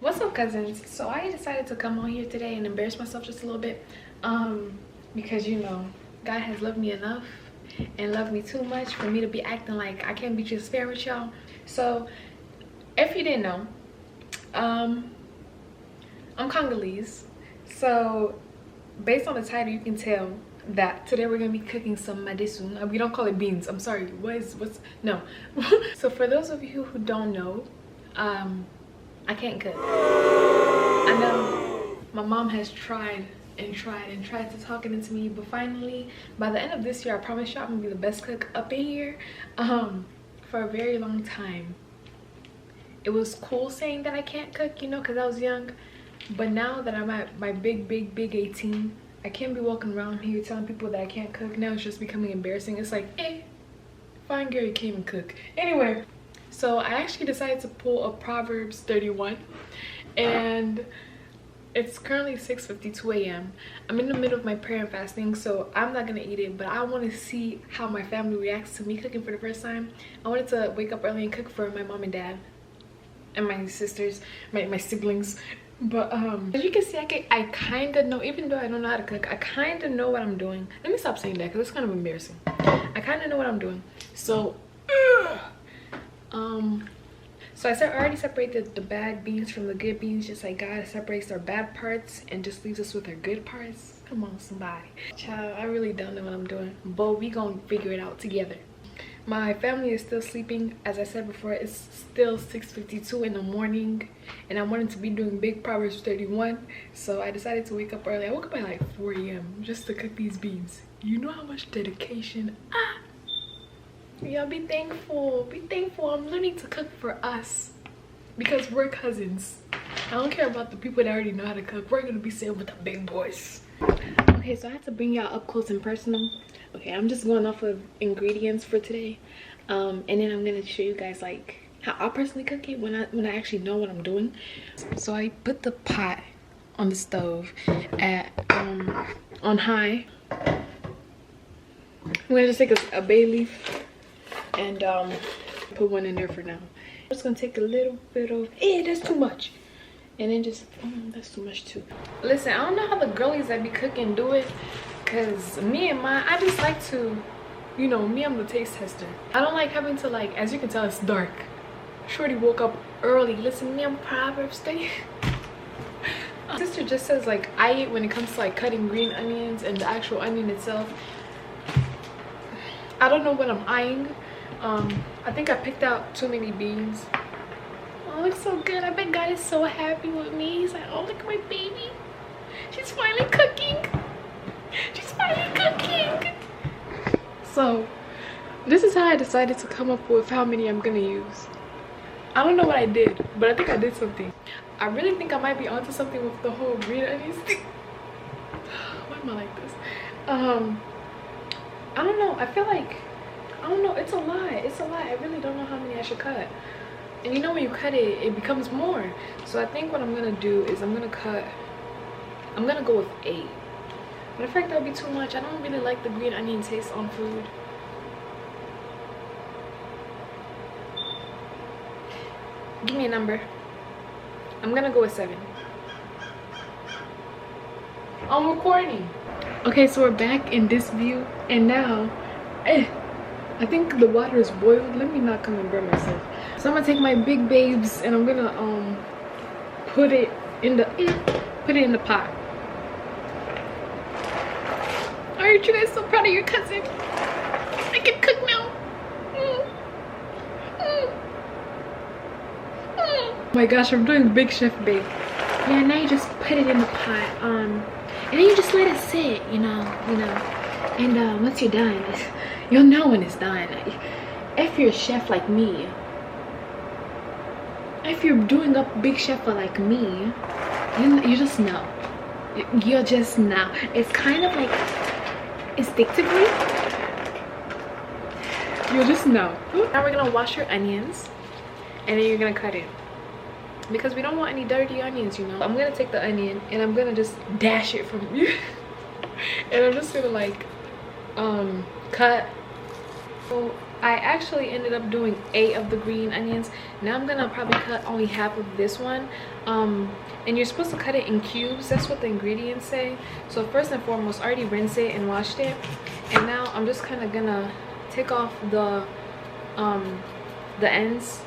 What's up, cousins? So I decided to come on here today and embarrass myself just a little bit, because you know God has loved me enough and loved me too much for me to be acting like I can't be just fair with y'all. So if you didn't know, I'm Congolese. So based on the title, you can tell that today we're gonna be cooking some Madesu. We don't call it beans. I'm sorry. What's no? So for those of you who don't know, I can't cook. I know my mom has tried to talk it into me, but finally by the end of this year, I promise y'all I'm gonna be the best cook up in here. For a very long time it was cool saying that I can't cook, you know, because I was young, but now that I'm at my big 18, I can't be walking around here telling people that I can't cook. Now it's just becoming embarrassing. It's like, fine girl, you can't even cook. Anyway, so I actually decided to pull a Proverbs 31, and it's currently 6:52 a.m. I'm in the middle of my prayer and fasting, so I'm not gonna eat it, but I want to see how my family reacts to me cooking for the first time. I wanted to wake up early and cook for my mom and dad and my sisters, my siblings. But as you can see, I kind of know, even though I don't know how to cook, I kind of know what I'm doing. Let me stop saying that because it's kind of embarrassing. I kind of know what I'm doing. So so I already separated the bad beans from the good beans, just like God separates our bad parts and just leaves us with our good parts. Come on, somebody. Child, I really don't know what I'm doing, but we gonna figure it out together. My family is still sleeping. As I said before, it's still 6:52 in the morning, and I wanted to be doing big Proverbs 31, so I decided to wake up early. I woke up at like 4 a.m. just to cook these beans. You know how much dedication. Y'all be thankful. Be thankful. I'm learning to cook for us because we're cousins. I don't care about the people that already know how to cook. We're gonna be sitting with the big boys. Okay, so I had to bring y'all up close and personal. Okay, I'm just going off of ingredients for today, and then I'm gonna show you guys like how I personally cook it when I actually know what I'm doing. So I put the pot on the stove at on high. I'm gonna just take a bay leaf and put one in there for now. I'm just gonna take a little bit of that's too much, and then just that's too much too. Listen, I don't know how the girlies that be cooking do it, because me and mine, I just like to, you know, I'm the taste tester. I don't like having to, like, as you can tell, it's dark. Shorty woke up early. Listen to me, I'm Proverbs 30. My sister just says like I eat when it comes to like cutting green onions and the actual onion itself. I don't know what I'm eyeing. I think I picked out too many beans. Oh, it looks so good. I bet God is so happy with me. He's like, oh, look at my baby. She's finally cooking. She's finally cooking. So this is how I decided to come up with how many I'm gonna use. I don't know what I did, but I think I did something. I really think I might be onto something with the whole green onions thing. Why am I like this? I don't know. I feel like, I don't know. It's a lot. It's a lot. I really don't know how many I should cut. And you know, when you cut it, it becomes more. So I think what I'm gonna do is I'm gonna go with 8. But I feel like that would be too much. I don't really like the green onion taste on food. Give me a number. I'm gonna go with 7. I'm recording. Okay, so we're back in this view, and now I think the water is boiled. Let me not come and burn myself. So I'm gonna take my big babes and I'm gonna put it in the pot. Aren't you guys so proud of your cousin? I can cook now. Oh my gosh, I'm doing big chef babe. Yeah, now you just put it in the pot, and then you just let it sit, you know, and once you're done, you'll know when it's done. If you're a chef like me, if you're doing up big chef like me, you just know. You'll just know. It's kind of like instinctively, you'll just know. Now we're gonna wash your onions, and then you're gonna cut it, because we don't want any dirty onions, you know. I'm gonna take the onion and I'm gonna just dash it from you. And I'm just gonna like cut. So I actually ended up doing 8 of the green onions. Now I'm gonna probably cut only half of this one. And you're supposed to cut it in cubes. That's what the ingredients say. So first and foremost, I already rinsed it and washed it. And now I'm just kind of gonna take off the ends,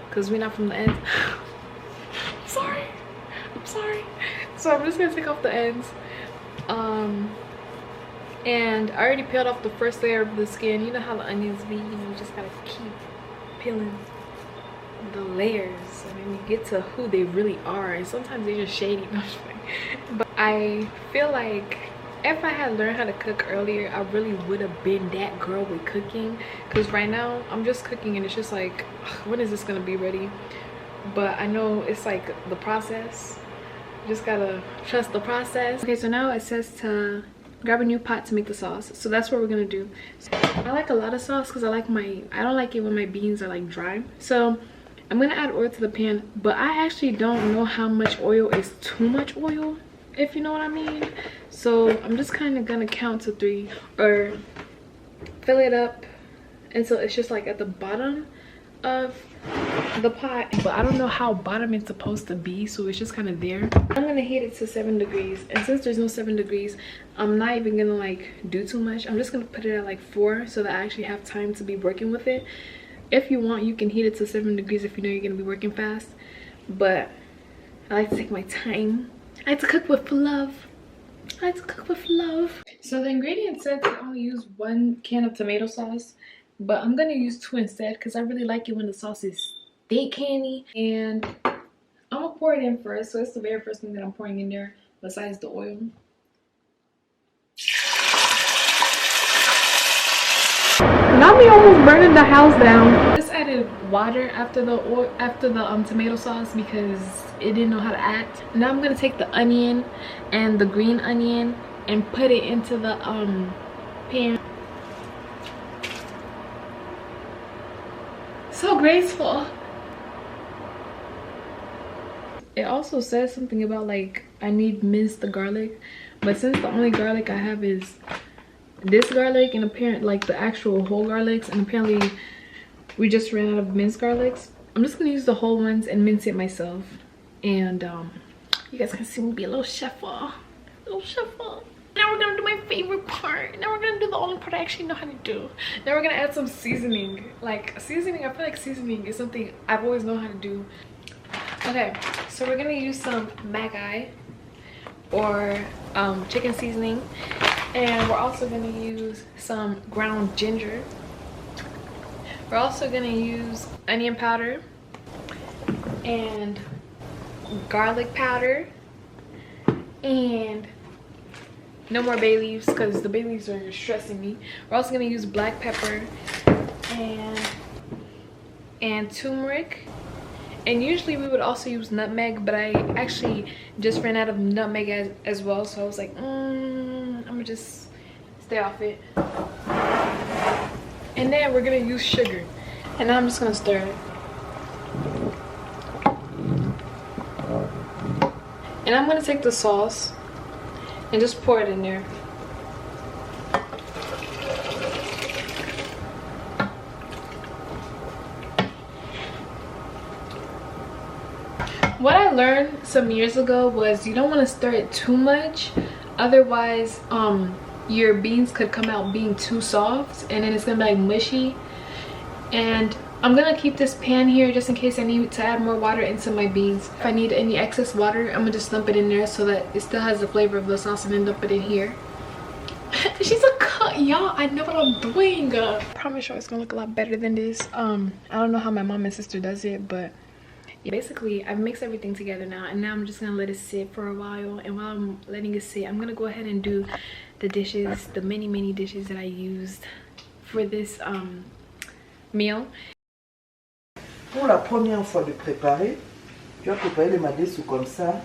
because we're not from the ends. I'm sorry. So I'm just gonna take off the ends. And I already peeled off the first layer of the skin. You know how the onions be, you just gotta keep peeling the layers and then you get to who they really are, and sometimes they're just shady. But I feel like if I had learned how to cook earlier, I really would have been that girl with cooking, because right now I'm just cooking and it's just like, when is this gonna be ready? But I know it's like the process. You just gotta trust the process. Okay, so now it says to grab a new pot to make the sauce, so that's what we're gonna do. So I like a lot of sauce because I don't like it when my beans are like dry. So I'm gonna add oil to the pan, but I actually don't know how much oil is too much oil, if you know what I mean. So I'm just kind of gonna count to 3 or fill it up until it's just like at the bottom of the pot, but I don't know how bottom it's supposed to be, so it's just kind of there. I'm gonna heat it to 7 degrees, and since there's no 7 degrees, I'm not even gonna like do too much. I'm just gonna put it at like 4 so that I actually have time to be working with it. If you want, you can heat it to 7 degrees if you know you're gonna be working fast, but I like to take my time. I like to cook with love. So the ingredients said to only use 1 can of tomato sauce, but I'm gonna use 2 instead because I really like it when the sauce is thick candy. And I'm gonna pour it in first, so it's the very first thing that I'm pouring in there besides the oil. Not me almost burning the house down. Just added water after the tomato sauce because it didn't know how to act. Now I'm gonna take the onion and the green onion and put it into the pan. So graceful. It also says something about like I need minced garlic, but since the only garlic I have is this garlic and apparently like the actual whole garlics, and apparently we just ran out of minced garlics, I'm just gonna use the whole ones and mince it myself. And you guys can see me be a little chef-a. Now we're gonna do my favorite part. Now we're gonna do the only part I actually know how to do. Now we're gonna add some seasoning. Like seasoning, I feel like seasoning is something I've always known how to do. Okay, so we're gonna use some Maggi or chicken seasoning, and we're also gonna use some ground ginger. We're also gonna use onion powder and garlic powder, and no more bay leaves because the bay leaves are stressing me. We're also gonna use black pepper and turmeric, and usually we would also use nutmeg, but I actually just ran out of nutmeg as well, so I was like, I'm gonna just stay off it. And then we're gonna use sugar, and now I'm just gonna stir it. And I'm gonna take the sauce and just pour it in there. What I learned some years ago was you don't want to stir it too much, otherwise your beans could come out being too soft and then it's gonna be like mushy. And I'm gonna keep this pan here just in case I need to add more water into my beans. If I need any excess water, I'm gonna just dump it in there so that it still has the flavor of the sauce, and then dump it in here. She's a cut, y'all. I know what I'm doing. I promise you it's gonna look a lot better than this. I don't know how my mom and sister does it, but yeah, basically I've mixed everything together now, and now I'm just gonna let it sit for a while. And while I'm letting it sit, I'm gonna go ahead and do the dishes, the many dishes that I used for this meal. Pour la première fois de préparer, tu as préparé les Madesu comme ça.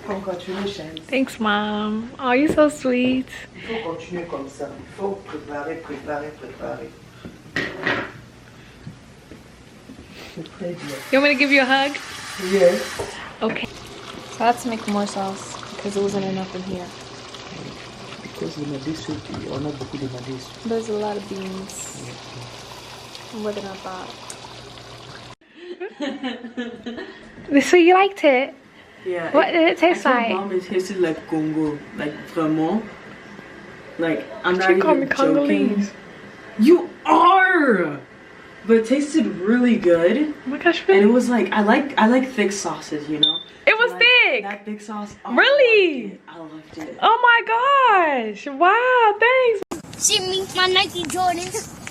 Congratulations. Thanks, Mom. Oh, you're so sweet. Il faut continuer comme ça. Il faut préparer. C'est très bien. You want me to give you a hug? Yes. Okay. So I had to make more sauce because it wasn't enough in here. Because the Madesu, on a beaucoup de Madesu. There's a lot of beans. More than I thought. So you liked it? Yeah. What did it taste like? Mom, it tasted like Congo, like vraiment. Like I'm Did not you even call me joking. Congolese? You are. But it tasted really good. Oh my gosh, And really? it was like I like thick sauces, you know. It was Like, thick. That thick sauce. Oh, Really? I loved it. Oh my gosh! Wow, thanks. See me, my Nike Jordans.